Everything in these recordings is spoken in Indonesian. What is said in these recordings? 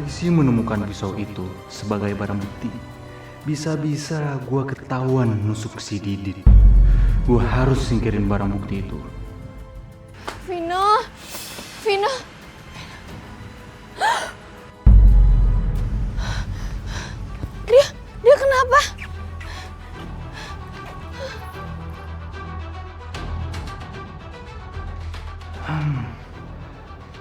polisi menemukan pisau itu sebagai barang bukti, bisa-bisa gua ketahuan nusuk si Didit. Gua harus singkirin barang bukti itu. Vino, Vino. Dia kenapa?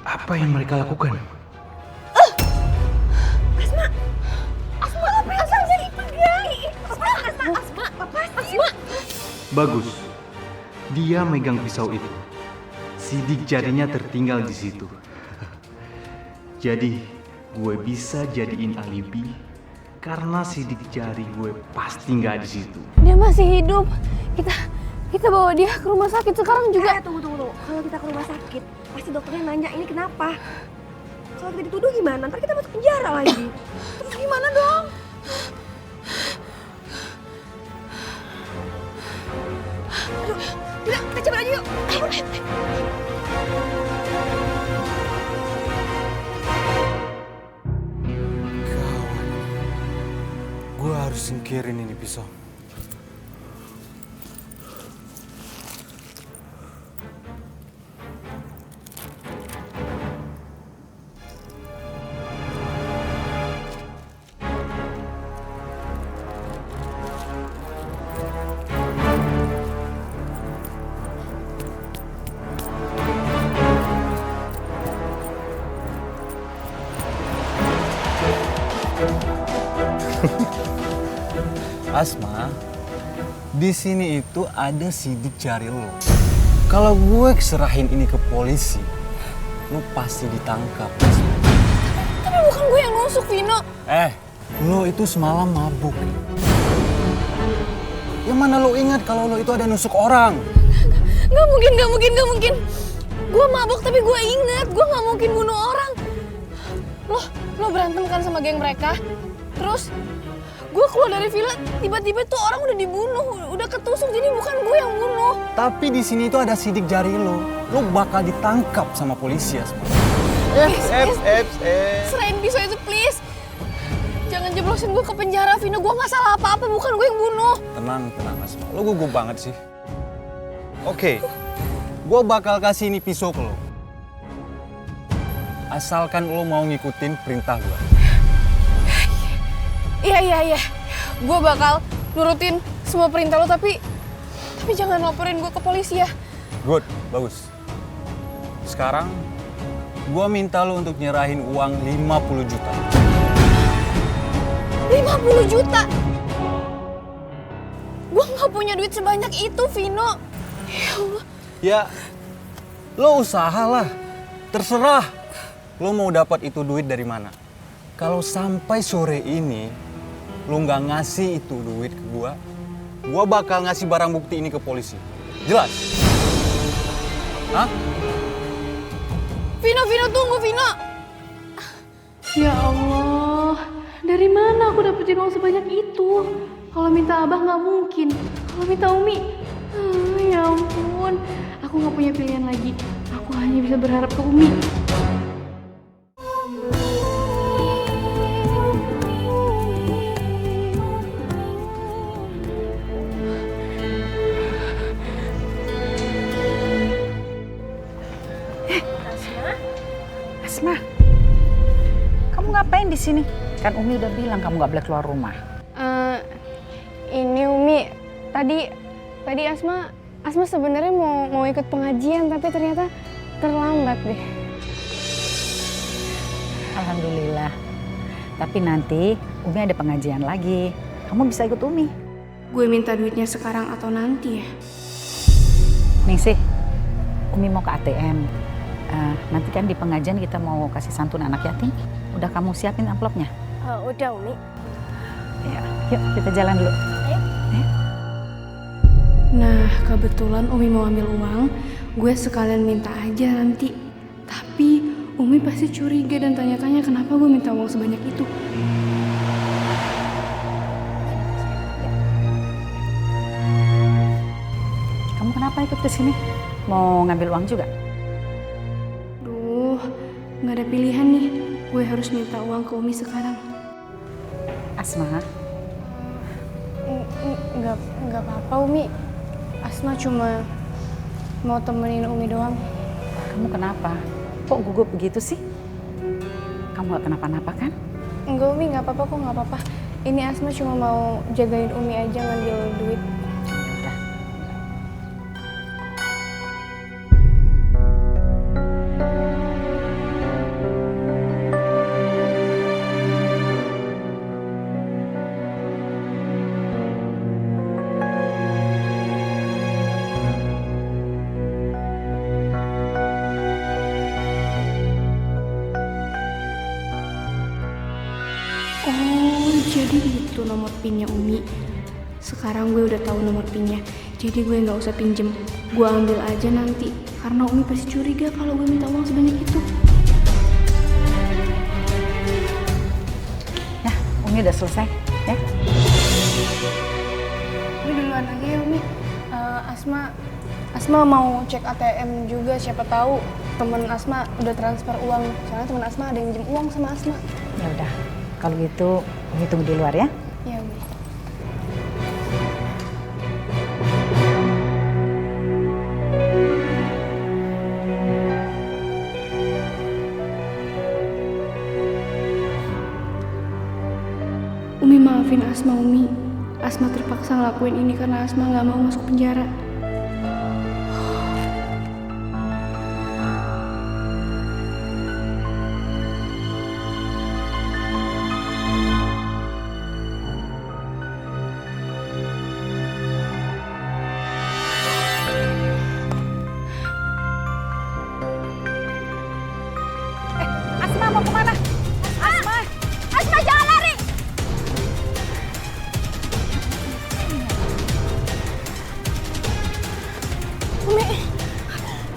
Apa yang mereka lakukan? Bagus, dia megang pisau itu. Sidik jarinya tertinggal di situ. Jadi, gue bisa jadiin alibi karena sidik jari gue pasti nggak di situ. Dia masih hidup. Kita bawa dia ke rumah sakit sekarang juga. Tunggu. Kalau kita ke rumah sakit, pasti dokternya nanya ini kenapa. Kalau kita dituduh gimana? Ntar kita masuk penjara lagi. Terus gimana dong? Aduh, udah kita coba aja yuk. Ayo. Gawat. Gue harus singkirin ini pisau. Asma, di sini itu ada sidik jari lo. Kalau gue serahin ini ke polisi, lo pasti ditangkap. Tapi bukan gue yang nusuk, Vino. Lo itu semalam mabuk. Yang mana lo ingat kalau lo itu ada nusuk orang? Gak mungkin. Gue mabuk tapi gue ingat. Gue gak mungkin bunuh orang. Lo berantem kan sama geng mereka? Terus gue keluar dari villa, tiba-tiba tuh orang udah dibunuh, udah ketusuk, jadi bukan gue yang bunuh. Tapi di sini itu ada sidik jari lo. Lo bakal ditangkap sama polisi, Asma. Serahin pisau itu, please. Jangan jeblosin gue ke penjara, Vino. Gue gak salah apa-apa, bukan gue yang bunuh. Tenang, Asma. Lo gugup banget sih. Oke, gue bakal kasih ini pisau ke lo. Asalkan lo mau ngikutin perintah gue. Iya. Gue bakal nurutin semua perintah lo, tapi jangan laporin gue ke polisi ya. Good, bagus. Sekarang, gue minta lo untuk nyerahin uang 50 juta. 50 juta? Gue gak punya duit sebanyak itu, Vino. Ya Allah. Ya, lo usahalah. Terserah. Lo mau dapat itu duit dari mana. Kalau sampai sore ini, lo nggak ngasih itu duit ke gua bakal ngasih barang bukti ini ke polisi. Jelas? Hah? Vino, tunggu, Vino. Ya Allah, dari mana aku dapetin uang sebanyak itu? Kalau minta Abah nggak mungkin. Kalau minta Umi, ya ampun. Aku nggak punya pilihan lagi. Aku hanya bisa berharap ke Umi. Asma, kamu ngapain di sini? Kan Umi udah bilang kamu nggak boleh keluar rumah. Ini Umi, tadi Asma sebenarnya mau ikut pengajian, tapi ternyata terlambat deh. Alhamdulillah. Tapi nanti Umi ada pengajian lagi. Kamu bisa ikut Umi. Gue minta duitnya sekarang atau nanti ya? Ningsih, Umi mau ke ATM. Nanti kan di pengajian kita mau kasih santun anak yatim. Udah kamu siapin amplopnya? Udah Umi. Ya, yuk kita jalan dulu. Ayo. Nah, kebetulan Umi mau ambil uang, gue sekalian minta aja nanti. Tapi Umi pasti curiga dan tanya-tanya kenapa gue minta uang sebanyak itu. Kamu kenapa ikut ke sini? Mau ngambil uang juga? Duh, nggak ada pilihan nih. gue harus minta uang ke Umi sekarang. Asma, Nggak apa-apa Umi. Asma cuma mau temenin Umi doang. kamu kenapa? Kok gugup begitu sih? Kamu gak kenapa-napa kan? Enggak Umi, nggak apa-apa kok, nggak apa-apa. Ini Asma cuma mau jagain Umi aja ngambil duit. Udah. Oh, jadi itu nomor pinnya Umi. Sekarang gue udah tahu nomor pinnya. Jadi gue nggak usah pinjem. Gue ambil aja nanti. Karena Umi pasti curiga kalau gue minta uang sebanyak itu. Ya, Umi udah selesai, ya? Umi duluan aja ya Umi. Asma mau cek ATM juga, siapa tahu temen Asma udah transfer uang. Soalnya temen Asma ada yang minjem uang sama Asma. Ya udah, kalau gitu Umi tunggu di luar ya. Iya Umi. Umi maafin Asma, Umi. Asma terpaksa ngelakuin ini karena Asma nggak mau masuk penjara. Asma mau kemana? Asma! Asma jangan lari! Umi,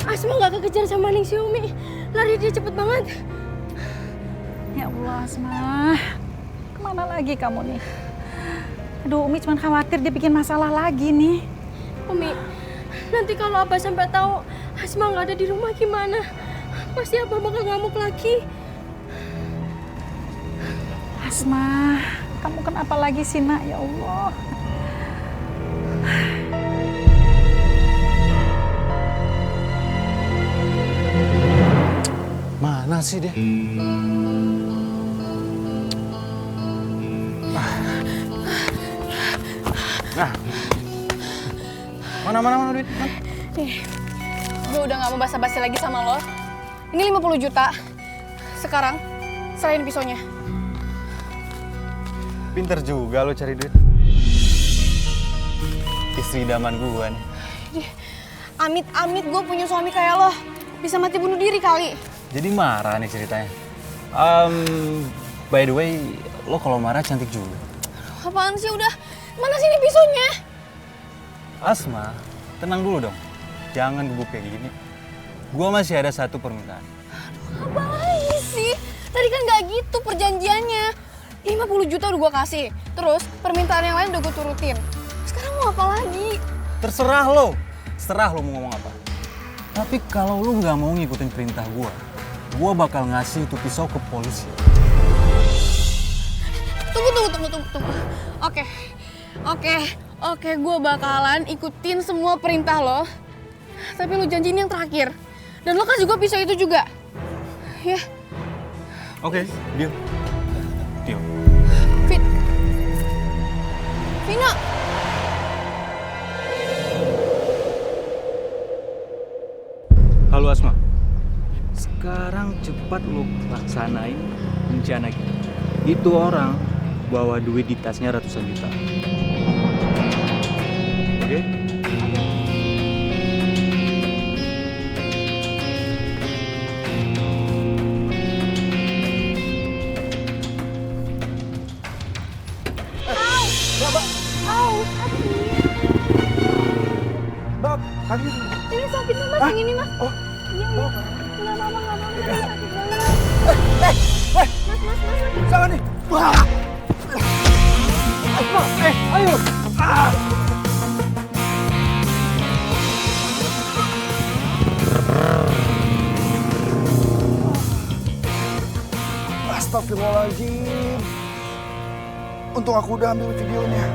Asma nggak kekejar sama Ningsi Umi. Lari dia cepet banget. Ya Allah, Asma. Kemana lagi kamu nih? Aduh, Umi cuma khawatir dia bikin masalah lagi nih. Umi, nanti kalau Abah sampai tahu Asma nggak ada di rumah gimana? Pasti Abah bakal ngamuk lagi. Asma, kamu kenapa lagi sih, Nak? Ya Allah. Mana sih dia? Nah, mana duit? Gue udah nggak mau basa-basi lagi sama lo. Ini 50 juta. Sekarang, serahin pisaunya. Pinter juga lo cari duit. Istri idaman gua nih. Amit-amit gue punya suami kayak lo. Bisa mati bunuh diri kali. Jadi marah nih ceritanya. By the way, lo kalau marah cantik juga. Apaan sih udah? Mana sini pisaunya? Asma, tenang dulu dong. Jangan gugup kayak gini. Gua masih ada satu permintaan. Apa lagi sih? Tadi kan gak gitu perjanjiannya. 50 juta udah gue kasih. Terus permintaan yang lain udah gue turutin. Sekarang mau apa lagi? Terserah lo. Serah lo mau ngomong apa. Tapi kalau lo nggak mau ngikutin perintah gua bakal ngasih itu pisau ke polisi. Tunggu. Oke, gue bakalan ikutin semua perintah lo. Tapi lo janjiin yang terakhir. Dan lo kasih gue pisau itu juga. Ya, Oke, deal. Deal. Vino. Halo Asma. Sekarang cepat lo laksanain rencana kita. Itu orang bawa duit di tasnya ratusan juta. Oke? Bab, kaki. Ini sakit nih mas, yang ini mas. Oh, Iya. Nggak apa-apa, ini sakit banget. Mas. jangan nih. Wah. Asma, ayo. Astagfirullahaladzim. Untung aku udah ambil videonya.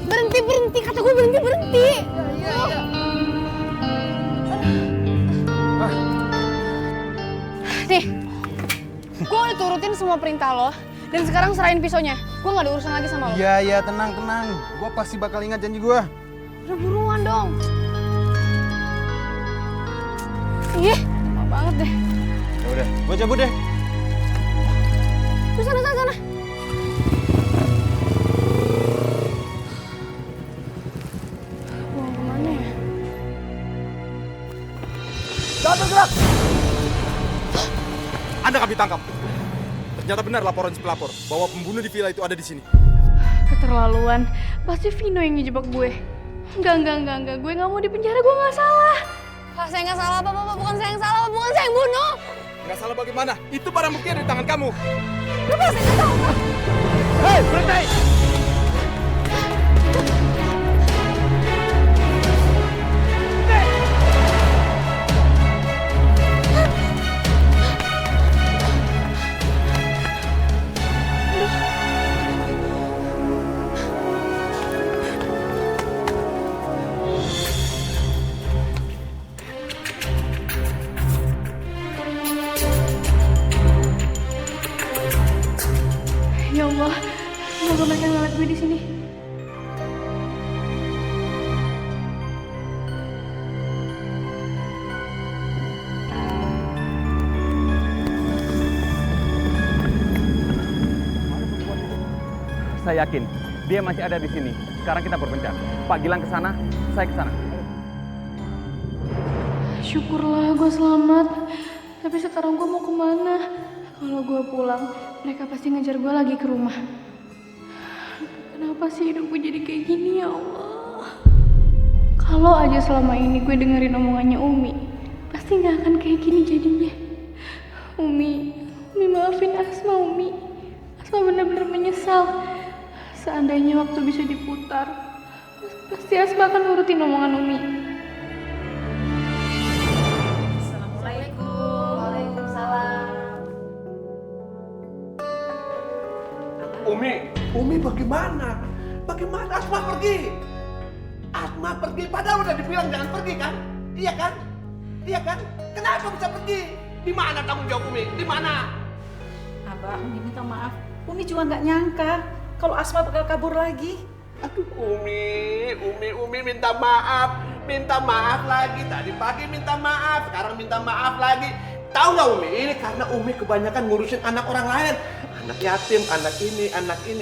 Berhenti, kata gue berhenti. Nih, gue udah turutin semua perintah lo, dan sekarang serahin pisaunya. Gue gak ada urusan lagi sama lo. Iya, tenang. Gue pasti bakal ingat janji gue. Udah buruan dong. Ih, lama banget deh. Ya udah, gue cabut deh. Tuh sana. Mau kemana ya? Jangan bergerak! Anda kami tangkap. Ternyata benar laporan si pelapor bahwa pembunuh di villa itu ada di sini. Keterlaluan. Pasti Vino yang ngejebak gue. Enggak. Gue gak mau di penjara, gue gak salah. Pak, saya nggak salah apa-apa. Bukan saya yang salah, bukan saya yang bunuh. Nggak salah bagaimana? Itu barang bukti ada di tangan kamu. Pak, saya nggak tahu, Pak. Hei, berhenti! Ya Allah, semoga mereka ngeliat gue di sini. Saya yakin dia masih ada di sini. Sekarang kita berpencar. Pak Gilang ke sana, saya ke sana. Syukurlah gue selamat. Tapi sekarang gue mau kemana? Kalau gue pulang, mereka pasti ngejar gue lagi ke rumah. Kenapa sih hidup gue jadi kayak gini ya Allah? Kalau aja selama ini gue dengerin omongannya Umi, pasti gak akan kayak gini jadinya. Umi maafin Asma, Umi. Asma benar-benar menyesal. Seandainya waktu bisa diputar, pasti Asma akan nurutin omongan Umi. Umi bagaimana? Bagaimana Asma pergi? Asma pergi padahal udah dibilang jangan pergi kan? Iya kan? Iya kan? Kenapa bisa pergi? Di mana tanggung jawab Umi? Di mana? Abah, Umi minta maaf. Umi juga nggak nyangka kalau Asma bakal kabur lagi. Aduh Umi minta maaf lagi. Tadi pagi minta maaf, sekarang minta maaf lagi. Tahu nggak Umi? Ini karena Umi kebanyakan ngurusin anak orang lain. Anak yatim, anak ini,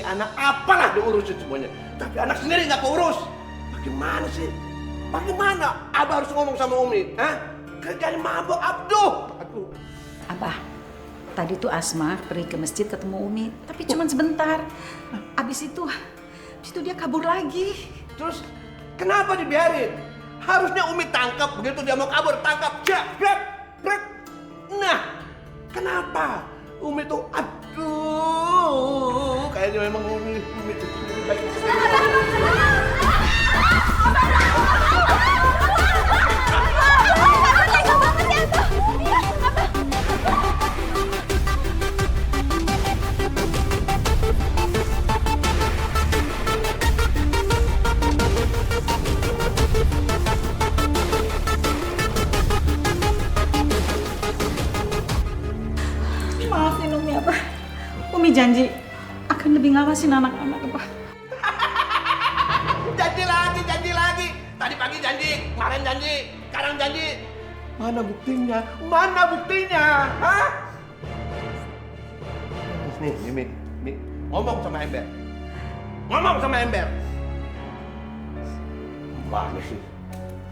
anak apalah diurusin semuanya. Tapi anak sendiri nggak keurus. Bagaimana sih? Bagaimana? Abah harus ngomong sama Umi. Hah? Kerjanya mabuk, aduh. Abah, tadi tuh Asma pergi ke masjid ketemu Umi, tapi cuma sebentar. Abis itu dia kabur lagi. Terus kenapa dibiarin? Harusnya Umi tangkap begitu dia mau kabur, tangkap, grab. Nah, kenapa? Umi tuh aduh, kayaknya memang Umi tuh baik. Maafin Umi, Abah. Umi janji akan lebih ngawasin anak-anak, Abah. Janji lagi. Tadi pagi janji, kemarin janji, sekarang janji. Mana buktinya? Hah? Nih, Mi. Ngomong sama Ember. Mana sih?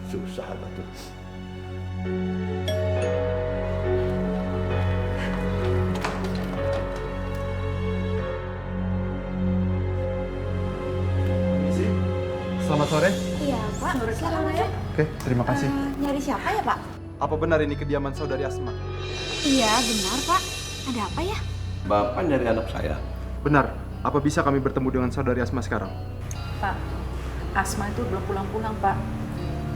Susah betul. Selamat sore. Iya, Pak. Selamat masuk. Oke, terima kasih. Nyari siapa ya, Pak? Apa benar ini kediaman saudari Asma? Iya, benar, Pak. Ada apa ya? Bapak nyari anak saya. Benar. Apa bisa kami bertemu dengan saudari Asma sekarang? Pak, Asma itu belum pulang-pulang, Pak.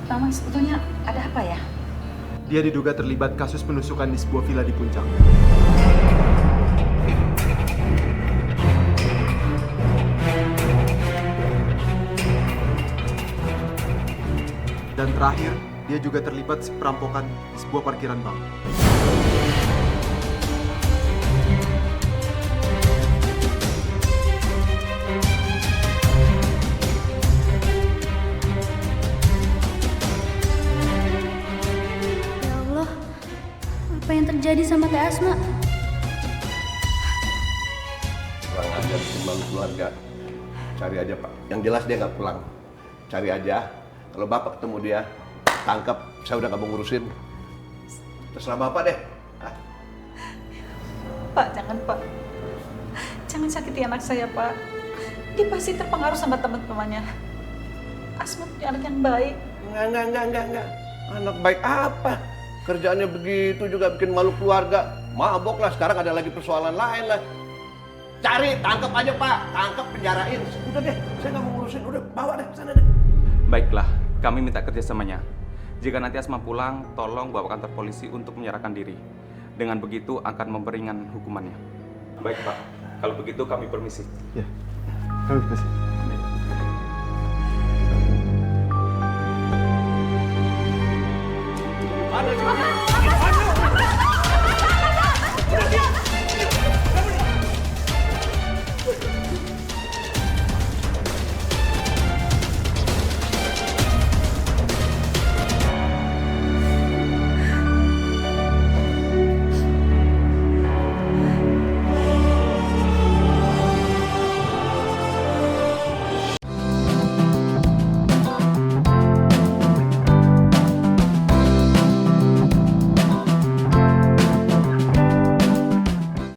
Tamang sebetulnya ada apa ya? Dia diduga terlibat kasus penusukan di sebuah villa di Puncak. Dan terakhir, dia juga terlibat perampokan di sebuah parkiran bank. Ya Allah, apa yang terjadi sama Teh Asma? Kurang ajar malu keluarga. Cari aja Pak. Yang jelas dia nggak pulang. Cari aja. Kalau Bapak ketemu dia, tangkap. Saya udah nggak mau ngurusin. Terserah Bapak deh. Ah. Pak, jangan Pak. Jangan sakiti anak saya Pak. Dia pasti terpengaruh sama teman-temannya. Asma punya anak yang baik. Enggak. Anak baik apa? Kerjaannya begitu juga bikin malu keluarga. Mabok lah, sekarang ada lagi persoalan lain lah. Cari, tangkap aja Pak. Tangkap, penjarain. Udah deh, saya nggak mau ngurusin. Udah, bawa deh, sana deh. Baiklah, kami minta kerjasamanya. Jika nanti Asma pulang, tolong bawa kantor polisi untuk menyerahkan diri. Dengan begitu akan memperingan hukumannya. Baik Pak, kalau begitu kami permisi. Ya, kami kasih. Ada